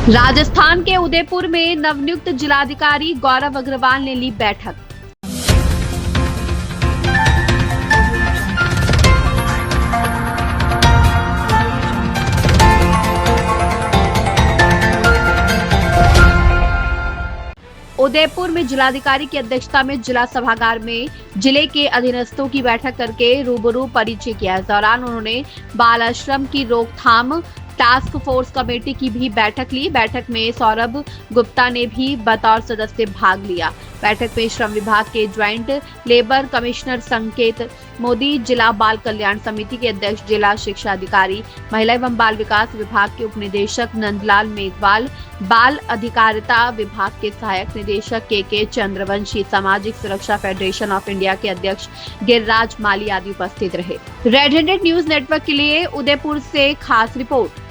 राजस्थान के उदयपुर में नवनियुक्त जिलाधिकारी गौरव अग्रवाल ने ली बैठक। उदयपुर में जिलाधिकारी की अध्यक्षता में जिला सभागार में जिले के अधीनस्थों की बैठक करके रूबरू परिचय किया। इस दौरान उन्होंने बाल आश्रम की रोकथाम टास्क फोर्स कमेटी की भी बैठक ली। बैठक में सौरभ गुप्ता ने भी बतौर सदस्य भाग लिया। बैठक में श्रम विभाग के ज्वाइंट लेबर कमिश्नर संकेत मोदी, जिला बाल कल्याण समिति के अध्यक्ष, जिला शिक्षा अधिकारी, महिला एवं बाल विकास विभाग के उपनिदेशक नंदलाल मेघवाल, बाल अधिकारिता विभाग के सहायक निदेशक के चंद्रवंशी, सामाजिक सुरक्षा फेडरेशन ऑफ इंडिया के अध्यक्ष गिरिराज माली आदि उपस्थित रहे। रेड हैंडेड न्यूज नेटवर्क के लिए उदयपुर से खास रिपोर्ट।